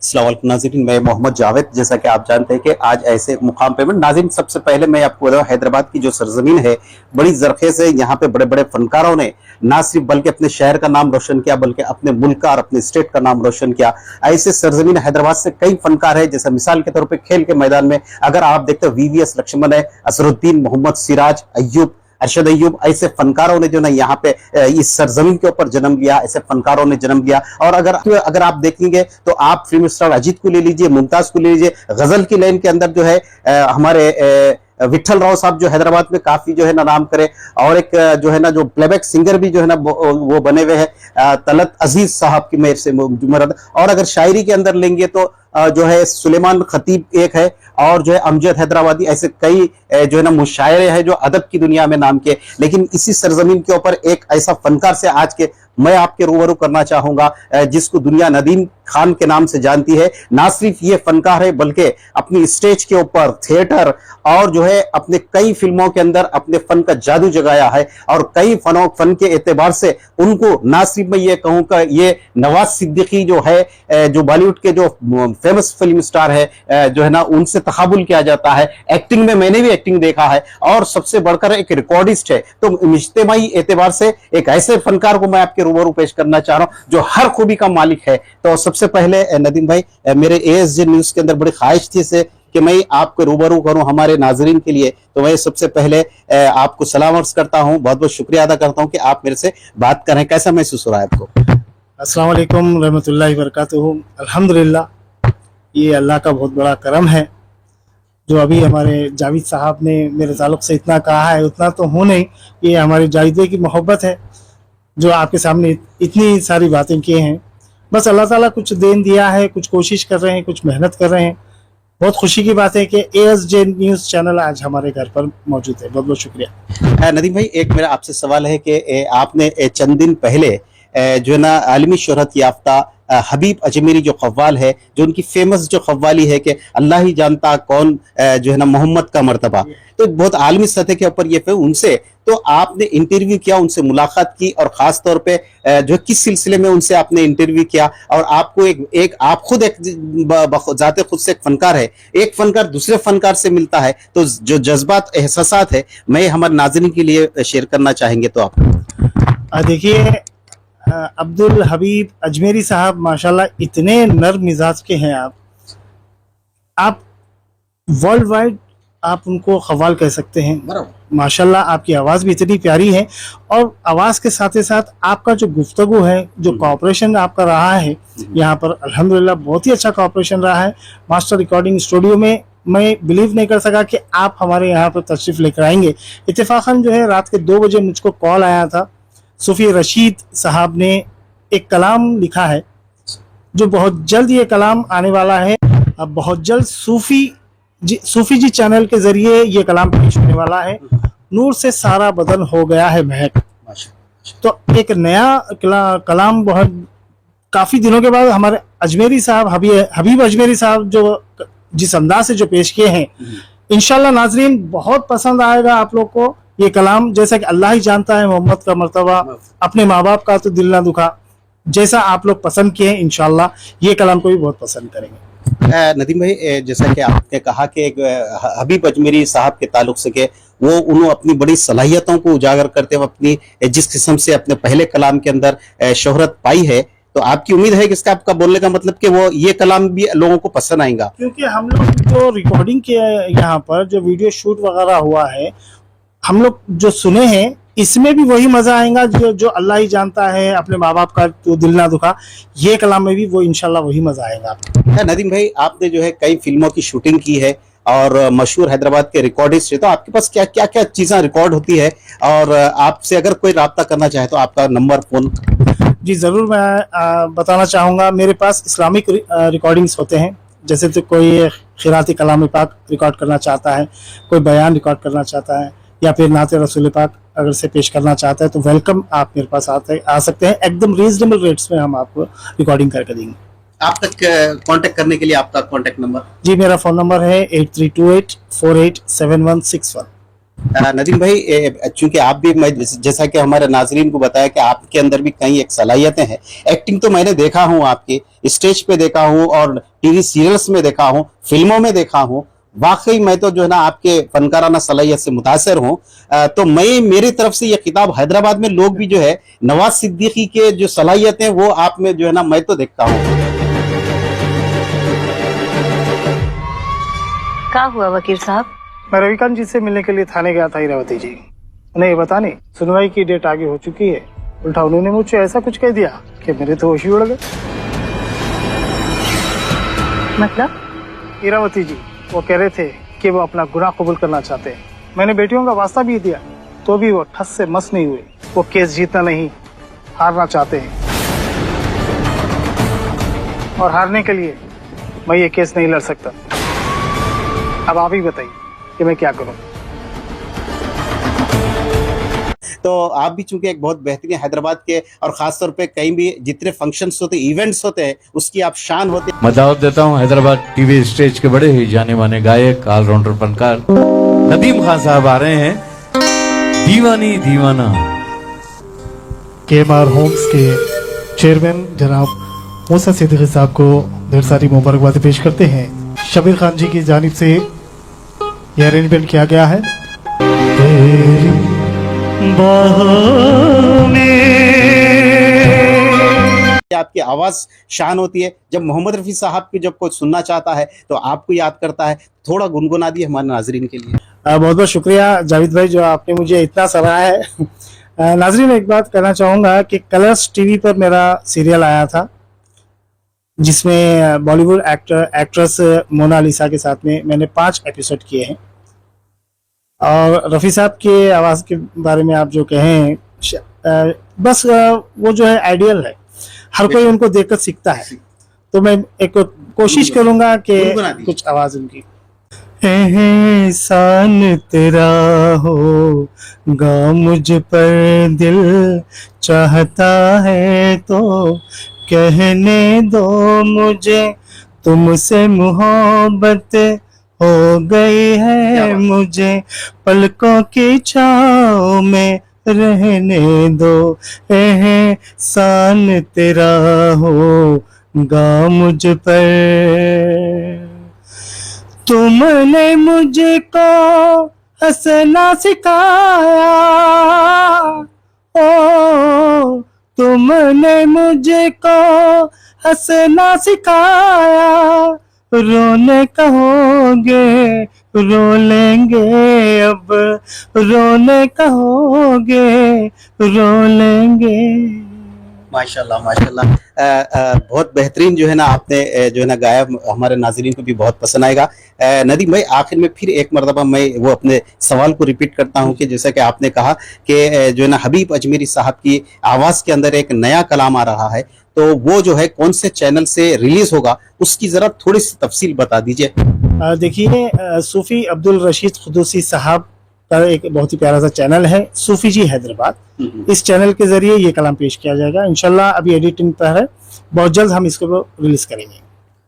अस्सलाम वालेकुम नाज़रीन, मैं मोहम्मद जावेद। जैसा कि आप जानते हैं कि आज ऐसे मुकाम पे नाज़रीन, सबसे पहले मैं आपको बताऊं, हैदराबाद की जो सरजमीन है बड़ी जरखे से यहाँ पे बड़े बड़े फनकारों ने ना सिर्फ बल्कि अपने शहर का नाम रोशन किया बल्कि अपने मुल्क का और अपने स्टेट का नाम रोशन किया। ऐसे सरजमीन हैदराबाद से कई फनकार है, जैसे मिसाल के तौर पर खेल के मैदान में अगर आप देखते हो VVS लक्ष्मण है, असरुद्दीन, मोहम्मद सिराज, अय्यूब, अरशद अय्यूब, ऐसे फनकारों ने जो ना यहाँ पे इस सरजमीन के ऊपर जन्म लिया, ऐसे फनकारों ने जन्म लिया। और अगर आप देखेंगे तो आप फिल्म स्टार अजीत को ले लीजिए, मुमताज को ले लीजिए, गजल की लाइन के अंदर जो है हमारे विठल राव साहब जो हैदराबाद में काफी जो है ना नाम करे, और एक जो है ना जो प्लेबैक सिंगर भी जो है ना वो बने हुए हैं तलत अजीज साहब की मेर से जुमरद। और अगर शायरी के अंदर लेंगे तो जो है सुलेमान खतीब एक है, और जो है अमजद हैदराबादी, ऐसे कई जो है ना मुशायरे हैं जो अदब की दुनिया में नाम के। लेकिन इसी सरजमीन के ऊपर एक ऐसा फनकार से आज के मैं आपके रूबरू करना चाहूंगा जिसको दुनिया नदीम खान के नाम से जानती है। ना सिर्फ ये फनकार है बल्कि अपनी स्टेज के ऊपर थिएटर और जो है अपने कई फिल्मों के अंदर अपने फन का जादू जगाया है, और कई फन के एतबार से उनको ना सिर्फ मैं ये कहूँ कि ये नवाज सिद्दीकी जो है जो बॉलीवुड के जो फेमस फिल्म स्टार है जो है ना उनसे तकाबुल किया जाता है। एक्टिंग में मैंने भी एक्टिंग देखा है, और सबसे बढ़कर एक रिकॉर्डिस्ट है। तो इज्तिमाई एतबार से एक ऐसे फनकार को मैं आपके रूबरू पेश करना चाह रहा हूं जो हर खूबी का मालिक है। तो सबसे पहले नदीम भाई, मेरे ASJ न्यूज के अंदर बड़ी ख्वाहिश थी से कि मैं आपको रूबरू करूं हमारे नाजरीन के लिए। तो मैं सबसे पहले आपको सलाम अर्ज करता हूं, बहुत बहुत शुक्रिया अदा करता हूं कि आप मेरे से बात करें। कैसा महसूस हो रहा है आपको? अस्सलाम वालेकुम रहमतुल्लाहि व बरकातुहू। अल्हम्दुलिल्लाह, ये अल्लाह का बहुत बड़ा करम है जो अभी हमारे जावेद साहब ने मेरे ताल्लुक से इतना कहा है, उतना तो हो नहीं। ये हमारे जावेद की मोहब्बत है जो आपके सामने इतनी सारी बातें किए हैं। बस अल्लाह ताला कुछ देन दिया है, कुछ कोशिश कर रहे हैं, कुछ मेहनत कर रहे हैं। बहुत खुशी की बात है कि ASJ न्यूज़ चैनल आज हमारे घर पर मौजूद है। बहुत बहुत शुक्रिया। नदीम भाई, एक मेरा आपसे सवाल है कि आपने चंद दिन पहले जो है ना आलमी शोहरत याफ्ता हबीब अजमेरी जो कव्वाल है, जो उनकी फेमस जो कव्वाली है कि अल्लाह ही जानता कौन जो है ना मोहम्मद का मर्तबा, तो बहुत आलमी सतह के ऊपर ये पे उनसे तो आपने इंटरव्यू किया, उनसे मुलाकात की, और खास तौर पे जो किस सिलसिले में उनसे आपने इंटरव्यू किया? और आपको एक आप खुद एक जाते खुद से एक फनकार है, एक फनकार दूसरे फनकार से मिलता है, तो जो जज्बात एहसासात है मैं हमारे नाज़रीन के लिए शेयर करना चाहेंगे। तो आप देखिए, अब्दुल हबीब अजमेरी साहब माशाल्लाह इतने नर्म मिजाज के हैं। आप वर्ल्ड वाइड आप उनको खवाल कह सकते हैं। माशाल्लाह आपकी आवाज़ भी इतनी प्यारी है, और आवाज़ के साथ ही साथ आपका जो गुफ्तगू है, जो कॉपरेशन आपका रहा है यहाँ पर, अल्हम्दुलिल्लाह बहुत ही अच्छा कॉपरेशन रहा है। मास्टर रिकॉर्डिंग स्टूडियो में मैं बिलीव नहीं कर सका कि आप हमारे यहाँ पर तशरीफ लेकर आएंगे। इत्तेफाकन जो है रात के 2 बजे मुझको कॉल आया था। सूफी रशीद साहब ने एक कलाम लिखा है जो बहुत जल्द ये कलाम आने वाला है। अब बहुत जल्द सूफी जी चैनल के जरिए ये कलाम पेश होने वाला है। नूर से सारा बदन हो गया है महक। तो एक नया कलाम बहुत काफी दिनों के बाद हमारे अजमेरी साहब हबीब अजमेरी साहब जो जिस अंदाज से जो पेश किए हैं, इंशाल्लाह नाजरीन बहुत पसंद आएगा आप लोग को ये कलाम। जैसा कि अल्लाह ही जानता है मोहम्मद का मर्तबा, अपने माँ बाप का तो दिल ना दुखा, जैसा आप लोग पसंद किए हैं इंशाल्लाह ये कलाम को भी बहुत पसंद करेंगे। नदीम भाई, जैसा कि आपने कहा कि हबीब अजमेरी साहब के ताल्लुक से कि वो उन्होंने अपनी बड़ी सलाहियतों को उजागर करते हुए अपनी जिस किस्म से अपने पहले कलाम के अंदर शोहरत पाई है, तो आपकी उम्मीद है कि इसका आपका बोलने का मतलब कि वो ये कलाम भी लोगों को पसंद आएगा? क्योंकि हम लोग जो रिकॉर्डिंग किया है यहाँ पर, जो वीडियो शूट वगैरह हुआ है, हम लोग जो सुने हैं इसमें भी वही मजा आएगा जो अल्लाह ही जानता है, अपने माँ बाप का तो दिल ना दुखा, ये कलाम में भी वो इंशाल्लाह वही मजा आएगा। नदीम भाई, आपने जो है कई फिल्मों की शूटिंग की है और मशहूर हैदराबाद के रिकॉर्डिस्ट है, तो आपके पास क्या क्या क्या चीजें रिकॉर्ड होती है? और आपसे अगर कोई राब्ता करना चाहे तो आपका नंबर, फोन? जी जरूर, मैं बताना चाहूँगा। मेरे पास इस्लामिक रिकॉर्डिंग्स होते हैं, जैसे तो कोई खिराती कलाम पाक रिकॉर्ड करना चाहता है, कोई बयान रिकॉर्ड करना चाहता है, या फिर नाते रसूल पाक अगर से पेश करना चाहता है, तो वेलकम, आप मेरे पास आ सकते हैं। एकदम रीजनेबल रेट्स में हम आपको रिकॉर्डिंग करके देंगे। आप तक कांटेक्ट करने के लिए आपका कांटेक्ट नंबर? जी, मेरा फ़ोन नंबर है 8328487161। नदीम भाई, चूंकि आप भी, मैं जैसा कि हमारे नाजरीन को बताया कि आपके अंदर भी कई एक सलाहियतें हैं। एक्टिंग तो मैंने देखा हूं, आपके स्टेज पे देखा हूं और टीवी सीरियल्स में देखा हूं, फिल्मों में देखा हूं। वाकई मैं तो जो है ना आपके फनकाराना सलाहियत से मुतासर हूं। तो मैं, मेरी तरफ से ये खिताब, हैदराबाद में लोग भी जो है नवाज सिद्दीकी के जो सलाहियतें वो आप में जो है ना मैं तो देखता हूँ। क्या हुआ वकील साहब? मैं रविकांत जी से मिलने के लिए थाने गया था हीरावती जी। उन्हें ये बताने सुनवाई की डेट आगे हो चुकी है, उल्टा उन्होंने मुझसे ऐसा कुछ कह दिया कि मेरे तो होश ही उड़ गए। मतलब? हीरावती जी वो कह रहे थे कि वो अपना गुनाह कबूल करना चाहते हैं। मैंने बेटियों का वास्ता भी दिया तो भी वो ठस से मस नहीं हुए। वो केस जीतना नहीं, हारना चाहते हैं, और हारने के लिए मैं ये केस नहीं लड़ सकता। अब आप ही बताइए कि मैं क्या करूं। तो आप भी चूंकि एक बहुत बेहतरीन हैदराबाद के, और खासतौर पे कहीं भी जितने फंक्शंस होते, इवेंट्स होते हैं, उसकी आप शान होते हैं। मैं दावत देता हूँ हैदराबाद टीवी स्टेज के बड़े ही जाने माने गायक, ऑलराउंडर फनकार नदीम खान साहब आ रहे हैं। दीवानी दीवाना। KMR होम्स के चेयरमैन जनाब मूसा सिद्दीकी साहब को ढेर सारी मुबारकबाद पेश करते हैं। शबीर खान जी की जानिब से यह अरेंजमेंट किया गया है। तेरी बाहों में आपकी आवाज शान होती है। जब मोहम्मद रफी साहब की जब कोई सुनना चाहता है तो आपको याद करता है। थोड़ा गुनगुना दिए हमारे नाजरीन के लिए। बहुत बहुत शुक्रिया जावेद भाई जो आपने मुझे इतना सराहा है। नाजरीन, एक बात कहना चाहूँगा कि कलर्स टीवी पर मेरा सीरियल आया था जिसमें बॉलीवुड एक्ट्रेस मोनालिसा के साथ में मैंने 5 एपिसोड किए हैं। और रफ़ी साहब के आवाज़ के बारे में आप जो कहें, बस वो जो है आइडियल है, हर कोई उनको देखकर सीखता है। तो मैं एक कोशिश करूँगा कि कुछ आवाज़ उनकी। एहसान तेरा होगा मुझ पर, दिल चाहता है तो कहने दो मुझे, तुमसे मोहब्बत हो गई है मुझे, पलकों की छाँव में रहने दो। एहसान तेरा होगा मुझ पर, तुमने मुझको हंसना सिखाया, ओ तुमने मुझको हंसना सिखाया, रोने कहोगे रो लेंगे, अब रोने कहोगे रो लेंगे। माशाल्लाह माशाल्लाह, बहुत बेहतरीन जो है ना आपने जो है ना गाया। हमारे नाजरीन को भी बहुत पसंद आएगा। नदीम भाई, आखिर में फिर एक मरतबा मैं वो अपने सवाल को रिपीट करता हूँ कि जैसा कि आपने कहा कि जो है ना हबीब अजमेरी साहब की आवाज़ के अंदर एक नया कलाम आ रहा है, तो वो जो है कौन से चैनल से रिलीज होगा, उसकी जरा थोड़ी सी तफसील बता दीजिए। देखिए, सूफी अब्दुल रशीद खुदूसी साहब का एक बहुत ही प्यारा सा चैनल है, सूफी जी हैदराबाद। इस चैनल के जरिए ये कलाम पेश किया जाएगा इंशाल्लाह। अभी एडिटिंग पर है, बहुत जल्द हम इसको रिलीज करेंगे।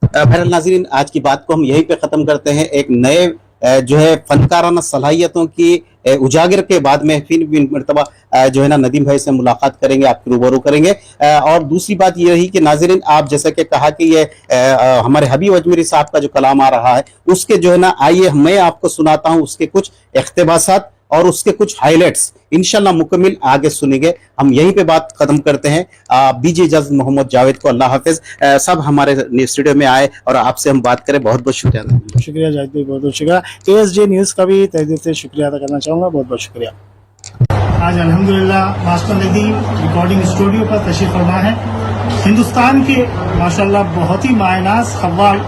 बहरहाल नाज़रीन, आज की बात को हम यहीं पे ख़त्म करते हैं। एक नए जो है फनकाराना सलाहियतों की उजागर के बाद में फिर भी मरतबा जो है ना नदीम भाई से मुलाकात करेंगे, आपके रूबरू करेंगे। और दूसरी बात ये रही कि नाज़रीन, आप जैसा कि कहा कि ये हमारे हबीब अजमेरी साहब का जो कलाम आ रहा है, उसके जो है ना, आइए मैं आपको सुनाता हूँ उसके कुछ इख्तिबासात और उसके कुछ हाइलाइट्स। इंशाल्लाह मुकम्मिल आगे सुनेंगे। हम यहीं पे बात खत्म करते हैं। दीजिए इजाज़त मोहम्मद जावेद को। अल्लाह हाफिज। सब हमारे स्टूडियो में आए और आपसे हम बात करें, बहुत बहुत शुक्रिया। शुक्रिया जावेद भाई, बहुत बहुत शुक्रिया। ASJ न्यूज़ का भी तहे दिल से शुक्रिया अदा करना चाहूँगा, बहुत बहुत शुक्रिया। आज अल्हम्दुलिल्लाह मास्टर नदीम रिकॉर्डिंग स्टूडियो पर तशरीफ फरमा है। हिंदुस्तान के माशाल्लाह बहुत ही मायनाज खव्वाल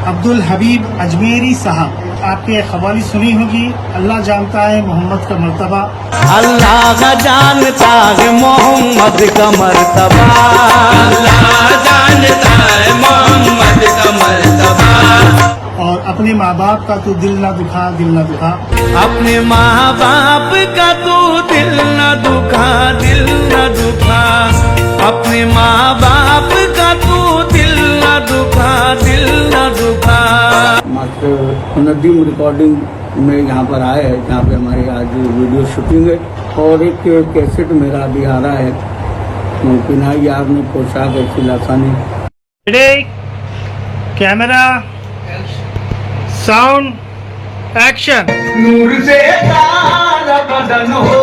अब्दुल हबीब अजमेरी साहब, आपके खवाली सुनी होगी। अल्लाह जानता है मोहम्मद का मर्तबा, अल्लाह जानता है मोहम्मद का मर्तबा, अल्लाह जानता है मोहम्मद का मर्तबा। और अपने माँ बाप का तू दिल ना दुखा, दिल ना दुखा। अपने माँ बाप का तू दिल न दुखा, दिल न दुखा। अपने माँ बाप का तू दिल न दुखा, दिल न दुखा। मास्टर नदीम रिकॉर्डिंग में यहाँ पर आए हैं जहाँ पे हमारी आज वीडियो शूटिंग है और एक कैसेट मेरा अभी आ रहा है पिनाई यार ने पोशाक ऐसी लासानी। Camera sound action. नूर से तारा बदन हो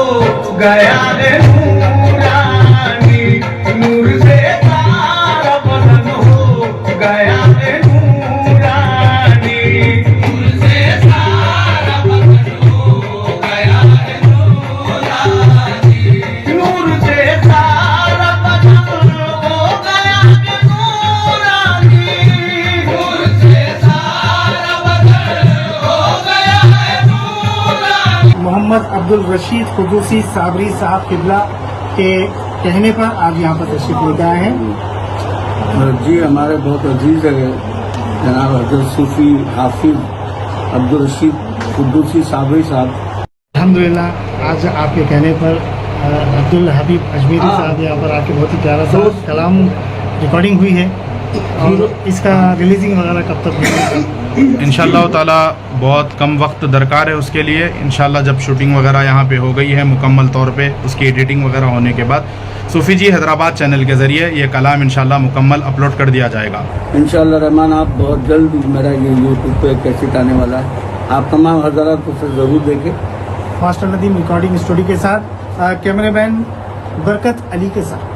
गया रे नूरानी, नूर से तारा बदन हो गया रे नूरानी, नूर से तारा बदन हो गया रे नूरानी, नूर से तारा बदन हो गया रे नूरानी, नूर से तारा बदन हो गया है नूरानी। मोहम्मद अब्दुल रशीद कुदूसी साबरी साहब किबला के कहने पर आज यहाँ पर तशरीफ लेकर आए हैं। जी हमारे बहुत अजीज है जनाब हजरत सूफी हाफिज अब्दुल रशीद कुद्दूसी साबरी साहब। अल्हम्दुलिल्लाह आज आपके कहने पर अब्दुल हबीब अजमेरी साहब यहाँ पर आके बहुत ही प्यारा सा कलाम रिकॉर्डिंग हुई है और इसका रिलीजिंग वगैरह कब तक होगा? इंशाअल्लाह ताला बहुत कम वक्त दरकार है उसके लिए। इंशाअल्लाह जब शूटिंग वगैरह यहाँ पे हो गई है मुकम्मल तौर पे, उसकी एडिटिंग वगैरह होने के बाद सूफी जी हैदराबाद चैनल के ज़रिए ये कलाम इंशाअल्लाह मुकम्मल अपलोड कर दिया जाएगा। इंशाअल्लाह रहमान आप बहुत जल्द मेरा ये यूट्यूब पे कैसेट आने वाला है, आप तमाम हजरात उसे ज़रूर देखें। मास्टर नदीम रिकॉर्डिंग स्टूडियो के साथ कैमरामैन बरकत अली के साथ।